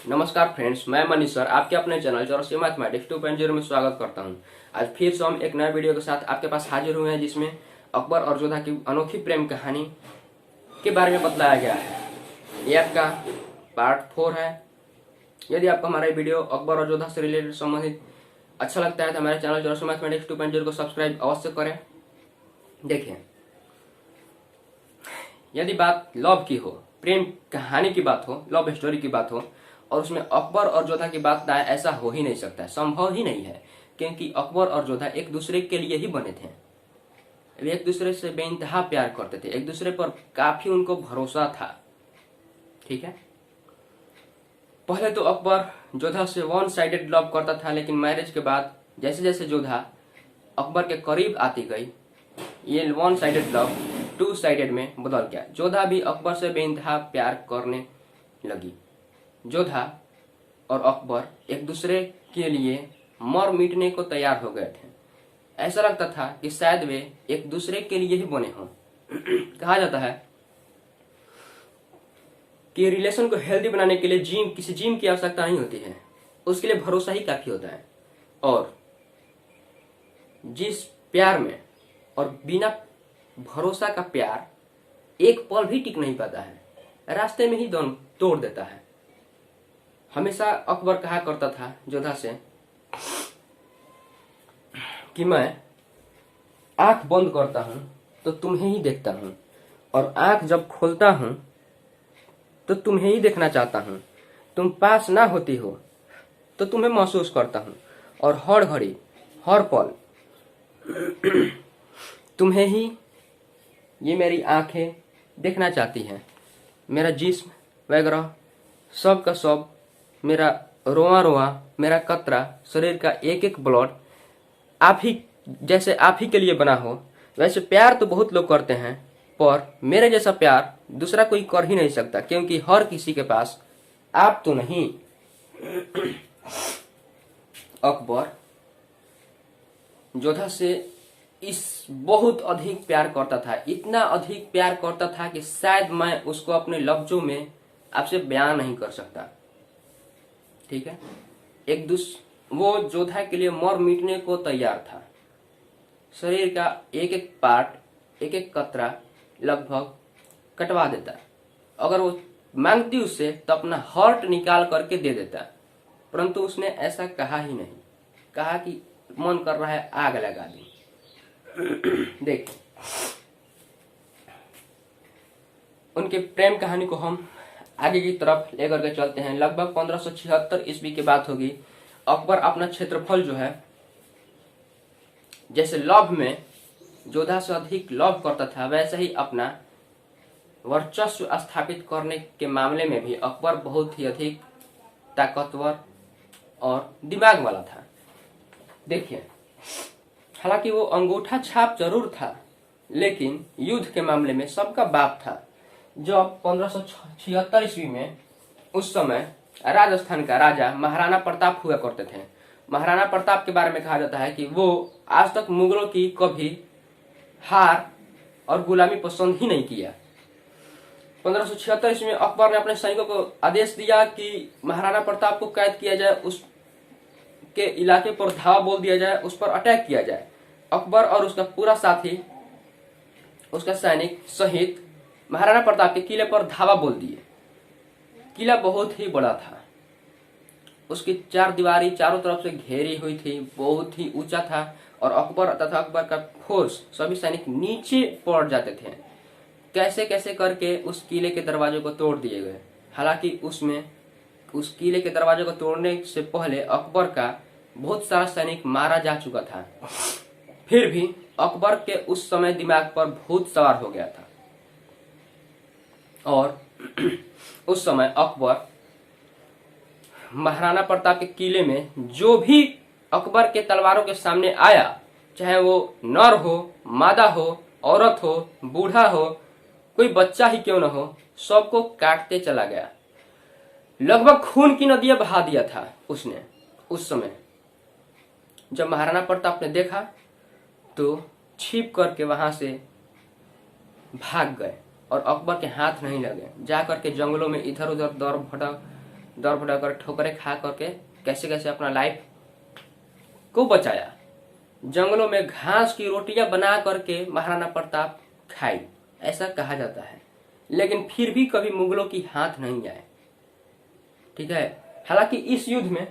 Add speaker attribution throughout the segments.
Speaker 1: नमस्कार फ्रेंड्स, मैं मनीष सर आपके अपने चैनल चौरसिया मैथमेटिक्स 2.0 में स्वागत करता हूं। आज फिर से हम एक नए वीडियो के साथ आपके पास हाजिर हुए हैं, जिसमें अकबर और जोधा की अनोखी प्रेम कहानी के बारे में बतलाया गया है। ये आपका पार्ट 4 है। यदि आपको हमारा वीडियो अकबर और जोधा से रिलेटेड संबंधित अच्छा लगता है तो हमारे चैनल चौरसिया मैथमेटिक्स 2.0 को सब्सक्राइब अवश्य करें। देखिए, यदि बात लव की हो, प्रेम कहानी की बात हो, लव स्टोरी की बात हो, और उसमें अकबर और जोधा की बात ना आए, ऐसा हो ही नहीं सकता है, संभव ही नहीं है। क्योंकि अकबर और जोधा एक दूसरे के लिए ही बने थे। वे एक दूसरे से बेइंतहा प्यार करते थे, एक दूसरे पर काफी उनको भरोसा था। ठीक है, पहले तो अकबर जोधा से वन साइडेड लव करता था, लेकिन मैरिज के बाद जैसे जैसे जोधा अकबर के करीब आती गई, ये वन साइडेड लव 2 साइडेड में बदल गया। जोधा भी अकबर से बेइंतहा प्यार करने लगी। जोधा और अकबर एक दूसरे के लिए मर मिटने को तैयार हो गए थे। ऐसा लगता था कि शायद वे एक दूसरे के लिए ही बने हों। कहा जाता है कि रिलेशन को हेल्दी बनाने के लिए किसी जिम की आवश्यकता नहीं होती है, उसके लिए भरोसा ही काफी होता है। और जिस प्यार में और बिना भरोसा का प्यार एक पल भी टिक नहीं पाता है, रास्ते में ही दम तोड़ देता है। हमेशा अकबर कहा करता था जोधा से कि मैं आंख बंद करता हूं तो तुम्हें ही देखता हूं, और आंख जब खोलता हूं तो तुम्हें ही देखना चाहता हूं। तुम पास ना होती हो तो तुम्हें महसूस करता हूं, और हर घड़ी हर पल तुम्हें ही ये मेरी आंखें देखना चाहती हैं। मेरा जिस्म वगैरह सब का सब, मेरा रोआ रोआ, मेरा कतरा, शरीर का एक एक ब्लड आप ही जैसे आप ही के लिए बना हो। वैसे प्यार तो बहुत लोग करते हैं, पर मेरे जैसा प्यार दूसरा कोई कर ही नहीं सकता, क्योंकि हर किसी के पास आप तो नहीं। अकबर जोधा से इस बहुत अधिक प्यार करता था, इतना अधिक प्यार करता था कि शायद मैं उसको अपने लफ्जों में आपसे बयान नहीं कर सकता। ठीक है, वो जोधा के लिए मर मिटने को तैयार था। शरीर का एक एक पार्ट, एक एक कतरा लगभग कटवा देता। अगर वो मांगती उससे तो अपना हार्ट निकाल करके दे देता, परंतु उसने ऐसा कहा ही नहीं। कहा कि मन कर रहा है आग लगा दी। देखिए, उनके प्रेम कहानी को हम आगे की तरफ लेकर के चलते हैं। लगभग 1576 ईस्वी की बात होगी। अकबर अपना क्षेत्रफल जो है, जैसे लव में जोधा से अधिक लव करता था, वैसे ही अपना वर्चस्व स्थापित करने के मामले में भी अकबर बहुत ही अधिक ताकतवर और दिमाग वाला था। देखिए, हालांकि वो अंगूठा छाप जरूर था, लेकिन युद्ध के मामले में सबका बाप था। जब 1576 ईस्वी में, उस समय राजस्थान का राजा महाराणा प्रताप हुआ करते थे। महाराणा प्रताप के बारे में कहा जाता है कि वो आज तक मुगलों की कभी हार और गुलामी पसंद ही नहीं किया। 1576 ईस्वी में अकबर ने अपने सैनिकों को आदेश दिया कि महाराणा प्रताप को कैद किया जाए, उसके इलाके पर धावा बोल दिया जाए, उस पर अटैक किया जाए। अकबर और उसका पूरा साथी, उसका सैनिक सहित महाराणा प्रताप के किले पर धावा बोल दिए। किला बहुत ही बड़ा था, उसकी 4 दीवारी चारों तरफ से घेरी हुई थी, बहुत ही ऊंचा था, और अकबर तथा अकबर का फोर्स, सभी सैनिक नीचे पड़ जाते थे। कैसे कैसे करके उस किले के दरवाजे को तोड़ दिए गए। हालांकि उस किले के दरवाजे को तोड़ने से पहले अकबर का बहुत सारा सैनिक मारा जा चुका था। फिर भी अकबर के उस समय दिमाग पर भूत सवार हो गया था, और उस समय अकबर महाराणा प्रताप के किले में जो भी अकबर के तलवारों के सामने आया, चाहे वो नर हो, मादा हो, औरत हो, बूढ़ा हो, कोई बच्चा ही क्यों न हो, सबको काटते चला गया। लगभग खून की नदियां बहा दिया था उसने। उस समय जब महाराणा प्रताप ने देखा तो छिप करके वहां से भाग गए, और अकबर के हाथ नहीं लगे। जा करके जंगलों में इधर उधर दौड़ भटक दौड़ भटक कर ठोकरें खा करके कैसे कैसे अपना लाइफ को बचाया। जंगलों में घास की रोटियां बना करके महाराणा प्रताप खाई, ऐसा कहा जाता है। लेकिन फिर भी कभी मुगलों की हाथ नहीं आए। ठीक है, हालांकि इस युद्ध में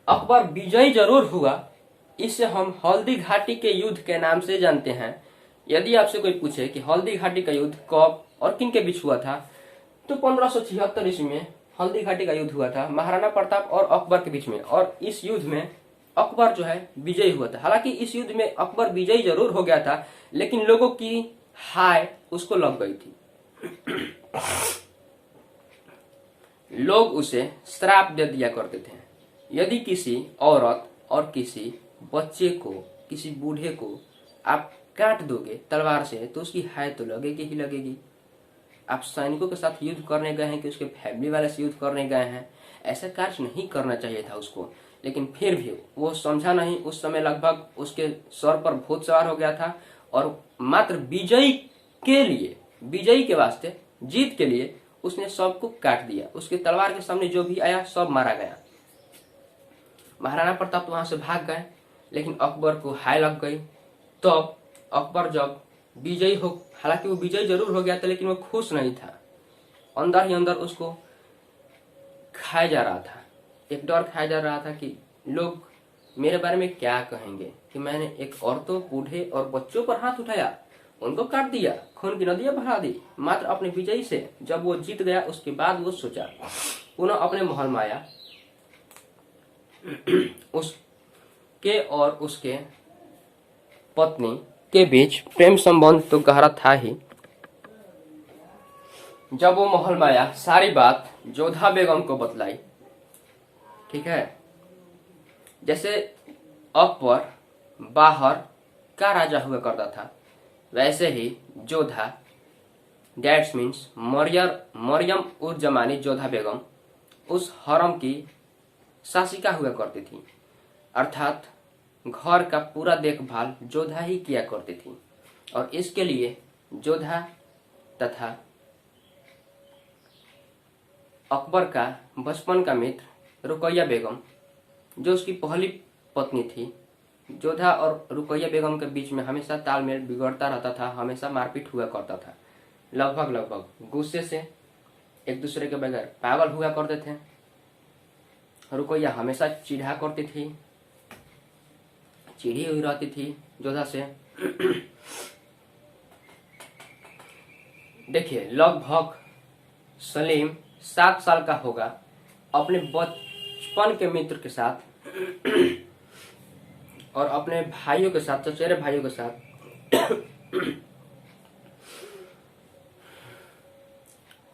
Speaker 1: अकबर विजयी जरूर हुआ। इसे हम हल्दी घाटी के युद्ध के नाम से जानते हैं। यदि आपसे कोई पूछे कि हल्दी घाटी का युद्ध कब और किन के बीच हुआ था, तो 1576 ईस्वी में हल्दी घाटी का युद्ध हुआ था महाराणा प्रताप और अकबर के बीच में। और इस युद्ध में अकबर जो है विजयी हुआ था। हालांकि इस युद्ध में अकबर विजयी जरूर हो गया था, लेकिन लोगों की हाय उसको लग गई थी। लोग उसे श्राप दे दिया करते थे। यदि किसी औरत और किसी बच्चे को, किसी बूढ़े को आप काट दोगे तलवार से, तो उसकी हाय तो लगेगी ही लगेगी। आप सैनिकों के साथ युद्ध करने गए हैं कि उसके फैमिली वाले से युद्ध करने गए हैं, ऐसा कार्य नहीं करना चाहिए था उसको। लेकिन फिर भी वो समझा नहीं। उस समय लगभग उसके सर पर भूत सवार हो गया था और मात्र विजयी के लिए, विजयी के वास्ते, जीत के लिए उसने सबको काट दिया। उसके तलवार के सामने जो भी आया सब मारा गया। महाराणा प्रताप तो वहां से भाग गए, लेकिन अकबर को हाय लग गई। तब अकबर जब विजयी हो, हालांकि वो विजयी जरूर हो गया था, लेकिन वो खुश नहीं था। अंदर ही अंदर उसको खाया जा रहा था, एक डर खाया जा रहा था कि लोग मेरे बारे में क्या कहेंगे कि मैंने एक औरतों, बूढ़े और बच्चों पर हाथ उठाया, उनको काट दिया, खून की नदियां बहा दी मात्र अपने विजयी से। जब वो जीत गया उसके बाद वो सोचा, पुनः अपने महल में आया। उसके और उसके पत्नी के बीच प्रेम संबंध तो गहरा था ही। जब वो महल में आया, सारी बात जोधा बेगम को बतलाई। ठीक है, जैसे अकबर बाहर का राजा हुआ करता था, वैसे ही जोधा, दैट्स मीन्स मरियम उर जमानी जोधा बेगम, उस हरम की शासिका हुआ करती थी। अर्थात घर का पूरा देखभाल जोधा ही किया करती थी। और इसके लिए जोधा तथा अकबर का बचपन का मित्र रुकैया बेगम, जो उसकी पहली पत्नी थी, जोधा और रुकैया बेगम के बीच में हमेशा तालमेल बिगड़ता रहता था, हमेशा मारपीट हुआ करता था। लगभग गुस्से से एक दूसरे के बगैर पागल हुआ करते थे। रुकैया हमेशा चिढ़ा करती थी, चिढ़ी हुई रहती थी जोधा से। देखिए, लगभग सलीम 7 साल का होगा, अपने बचपन के मित्र के साथ और अपने भाइयों के साथ, चचेरे भाइयों के साथ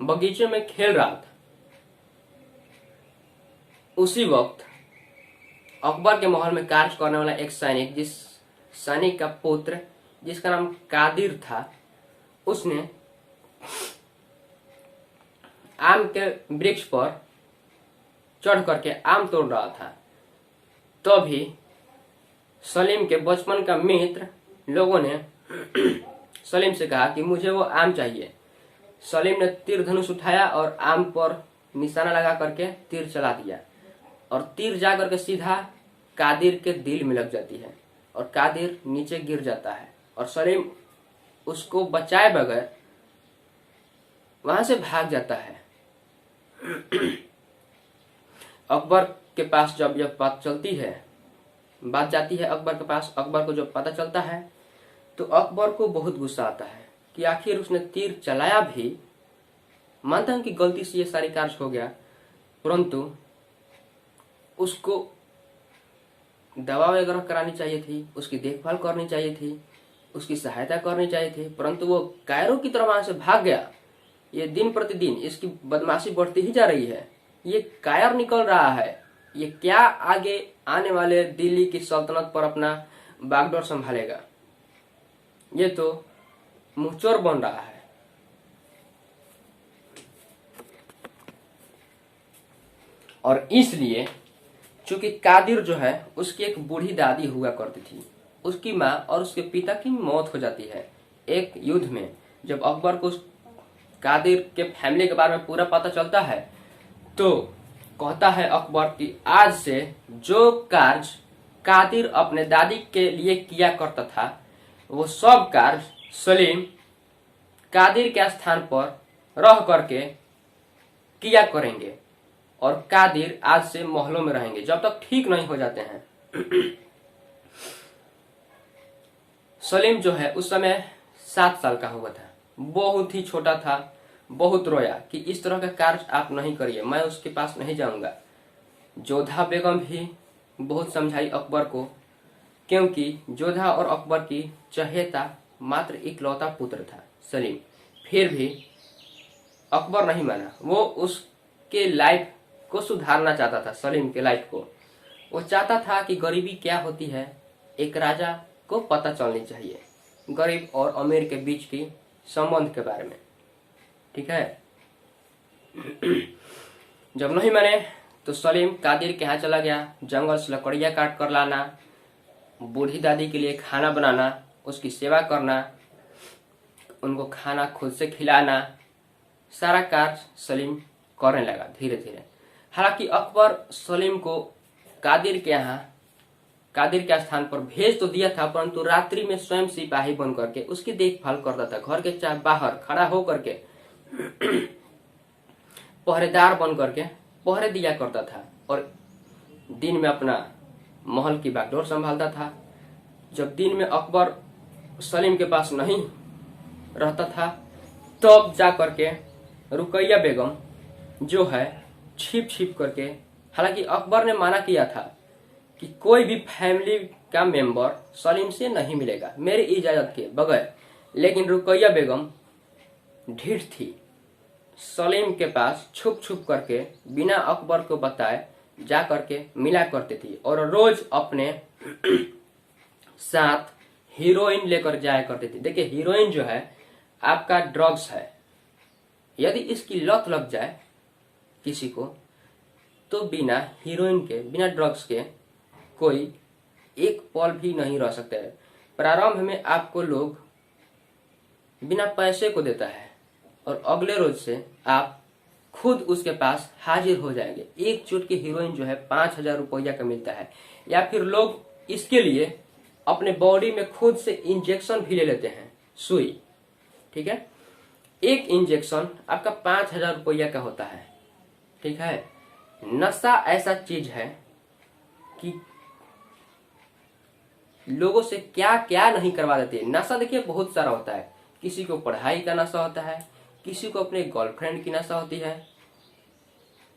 Speaker 1: बगीचे में खेल रहा था। उसी वक्त अकबर के महल में कार्य करने वाला एक सैनिक, जिस सैनिक का पुत्र जिसका नाम कादिर था, उसने आम के वृक्ष पर चढ़ करके आम तोड़ रहा था। तभी सलीम के बचपन का मित्र लोगों ने सलीम से कहा कि मुझे वो आम चाहिए। सलीम ने तीर धनुष उठाया और आम पर निशाना लगा करके तीर चला दिया, और तीर जा करके सीधा कादिर के दिल में लग जाती है और कादिर नीचे गिर जाता है। और सलीम उसको बचाए बगैर वहां से भाग जाता है। अकबर के पास जब यह बात चलती है, बात जाती है अकबर के पास, अकबर को जब पता चलता है तो अकबर को बहुत गुस्सा आता है कि आखिर उसने तीर चलाया भी। मानता हूं कि गलती से ये सारी कार्य हो गया, परंतु उसको दवा वगैरह करानी चाहिए थी, उसकी देखभाल करनी चाहिए थी, उसकी सहायता करनी चाहिए थी, परंतु वो कायरो की तरफ वहां से भाग गया। ये दिन प्रतिदिन इसकी बदमाशी बढ़ती ही जा रही है। ये कायर निकल रहा है। ये क्या आगे आने वाले दिल्ली की सल्तनत पर अपना बागडोर संभालेगा? ये तो मुंहचोर बन रहा है। और इसलिए चूंकि कादिर जो है, उसकी एक बूढ़ी दादी हुआ करती थी, उसकी माँ और उसके पिता की मौत हो जाती है एक युद्ध में। जब अकबर को कादिर के फैमिली के बारे में पूरा पता चलता है तो कहता है अकबर कि आज से जो कार्य कादिर अपने दादी के लिए किया करता था वो सब कार्य सलीम कादिर के स्थान पर रह करके किया करेंगे और कादिर आज से महलों में रहेंगे जब तक ठीक नहीं हो जाते हैं। सलीम जो है उस समय 7 साल का हुआ था, बहुत ही छोटा था, बहुत रोया कि इस तरह का कार्य आप नहीं करिए, मैं उसके पास नहीं जाऊंगा। जोधा बेगम भी बहुत समझाई अकबर को, क्योंकि जोधा और अकबर की चहेता मात्र इकलौता पुत्र था सलीम। फिर भी अकबर नहीं माना, वो उसके लाइफ को सुधारना चाहता था, सलीम के लाइफ को। वो चाहता था कि गरीबी क्या होती है एक राजा को पता चलनी चाहिए, गरीब और अमीर के बीच की संबंध के बारे में, ठीक है। जब नहीं माने तो सलीम कादिर के यहाँ चला गया, जंगल से लकड़ियाँ काट कर लाना, बूढ़ी दादी के लिए खाना बनाना, उसकी सेवा करना, उनको खाना खुद से खिलाना, सारा कार्य सलीम करने लगा धीरे धीरे। हालांकि अकबर सलीम को कादिर के यहाँ, कादिर के स्थान पर भेज तो दिया था, परंतु रात्रि में स्वयं सिपाही बन करके उसकी देखभाल करता था, घर के चाहे बाहर खड़ा हो करके पहरेदार बन करके पहरे दिया करता था, और दिन में अपना महल की बागडोर संभालता था। जब दिन में अकबर सलीम के पास नहीं रहता था तब जा करके रुकैया बेगम जो है छिप छिप करके, हालांकि अकबर ने मना किया था कि कोई भी फैमिली का मेंबर सलीम से नहीं मिलेगा मेरी इजाजत के बगैर, लेकिन रुकैया बेगम ढीठ थी, सलीम के पास छुप छुप करके बिना अकबर को बताए जा करके मिला करती थी, और रोज अपने साथ हीरोइन लेकर जाया करती थी। देखिए हीरोइन जो है आपका ड्रग्स है, यदि इसकी लत लग जाए किसी को तो बिना हीरोइन के, बिना ड्रग्स के कोई एक पल भी नहीं रह सकता है। प्रारंभ में आपको लोग बिना पैसे को देता है और अगले रोज से आप खुद उसके पास हाजिर हो जाएंगे। एक चुटकी हीरोइन जो है 5,000 रुपया का मिलता है, या फिर लोग इसके लिए अपने बॉडी में खुद से इंजेक्शन भी ले लेते हैं, सुई, ठीक है। एक इंजेक्शन आपका 5,000 रुपया का होता है, ठीक है। नशा ऐसा चीज है कि लोगों से क्या क्या नहीं करवा देती है। नशा देखिए बहुत सारा होता है, किसी को पढ़ाई का नशा होता है, किसी को अपने गर्लफ्रेंड की नशा होती है,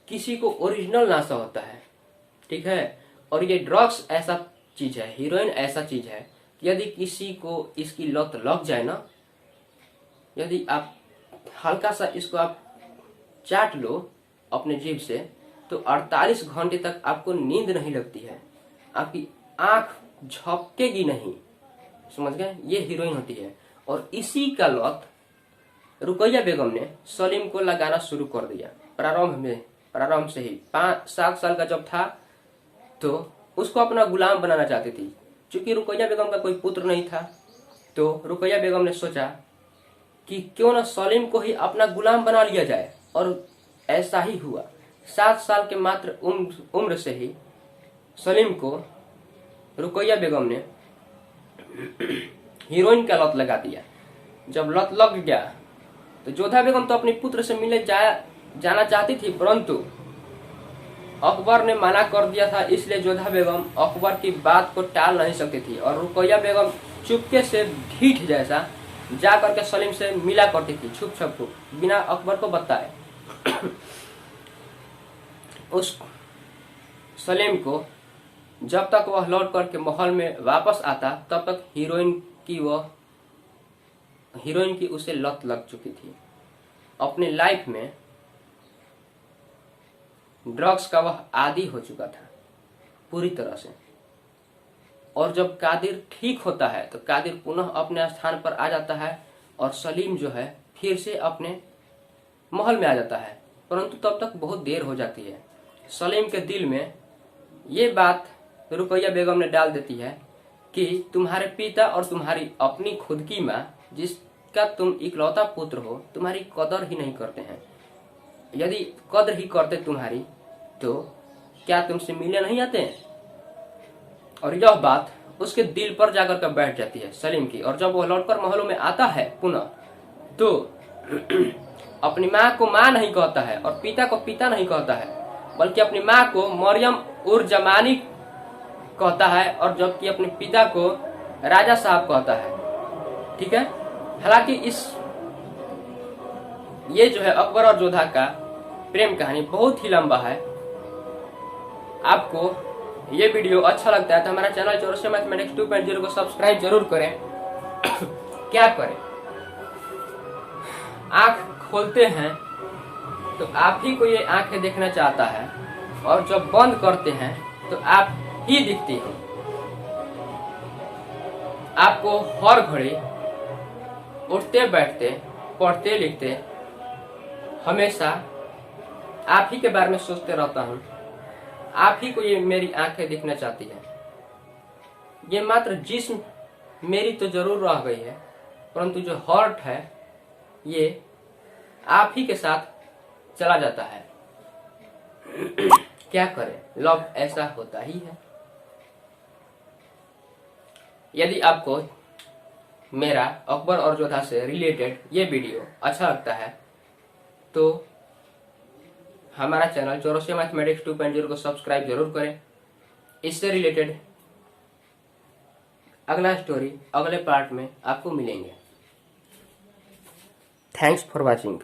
Speaker 1: किसी को ओरिजिनल नशा होता है, ठीक है। और ये ड्रग्स ऐसा चीज है, हीरोइन ऐसा चीज है कि यदि किसी को इसकी लत लग जाए ना, यदि आप हल्का सा इसको आप चाट लो अपने जीभ से तो 48 घंटे तक आपको नींद नहीं लगती है, आपकी आंख झपकेगी नहीं, समझ गए। ये हीरोइन होती है, और इसी का लत रुकैया बेगम ने सलीम को लगाना शुरू कर दिया। प्रारंभ से ही 5-7 साल का जब था तो उसको अपना गुलाम बनाना चाहती थी। चूंकि रुकैया बेगम का कोई पुत्र नहीं था तो रुकैया बेगम ने सोचा कि क्यों ना सलीम को ही अपना गुलाम बना लिया जाए, और ऐसा ही हुआ। 7 साल के मात्र उम्र से ही सलीम को रुकैया बेगम ने हीरोइन का लत लगा दिया। जब लत लग गया तो जोधा बेगम तो अपने पुत्र से मिलने जाना चाहती थी, परंतु अकबर ने मना कर दिया था, इसलिए जोधा बेगम अकबर की बात को टाल नहीं सकती थी, और रुकैया बेगम चुपके से ढीठ जैसा जा करके सलीम से मिला करती थी, छुप छुप बिना अकबर को बताए। उस सलीम को जब तक वह लौट करके महल में वापस आता तब तक हीरोइन की उसे लत लग चुकी थी। अपने लाइफ में ड्रग्स का वह आदी हो चुका था पूरी तरह से। और जब कादिर ठीक होता है तो कादिर पुनः अपने स्थान पर आ जाता है और सलीम जो है फिर से अपने महल में आ जाता है, परंतु तब तक बहुत देर हो जाती है। सलीम के दिल में ये बात रुकैया बेगम ने डाल देती है कि तुम्हारे पिता और तुम्हारी अपनी खुद की माँ, जिसका तुम इकलौता पुत्र हो, तुम्हारी कदर ही नहीं करते हैं। यदि कद्र ही करते तुम्हारी तो क्या तुमसे मिलने नहीं आते? और यह बात उसके दिल पर जाकर कर बैठ जाती है सलीम की। और जब वह लौटकर महलों में आता है पुनः, तो अपनी माँ को माँ नहीं कहता है और पिता को पिता नहीं कहता है, बल्कि अपनी माँ को मरियम उर जमानी कहता है, और जबकि अपने पिता को राजा साहब कहता है। ठीक है। हालांकि ये जो है अकबर और जोधा का प्रेम कहानी बहुत ही लंबा है। आपको ये वीडियो अच्छा लगता है तो हमारा चैनल चौरसिया मैथमेटिक्स 2.0 को सब्सक्राइब जरूर करें। क्या करें, आंख खोलते हैं तो आप ही को ये आंखें देखना चाहता है, और जब बंद करते हैं तो आप ही दिखती हैं। आपको हर घड़ी उठते बैठते पढ़ते लिखते हमेशा आप ही के बारे में सोचते रहता हूँ। आप ही को ये मेरी आंखें दिखना चाहती है। ये मात्र जिस्म मेरी तो जरूर रह गई है, परंतु जो हार्ट है ये आप ही के साथ चला जाता है। क्या करें, लव ऐसा होता ही है। यदि आपको मेरा अकबर और जोधा से रिलेटेड ये वीडियो अच्छा लगता है तो हमारा चैनल चौरसिया मैथमेटिक्स 2.0 को सब्सक्राइब जरूर करें। इससे रिलेटेड अगला स्टोरी अगले पार्ट में आपको मिलेंगे। Thanks for watching.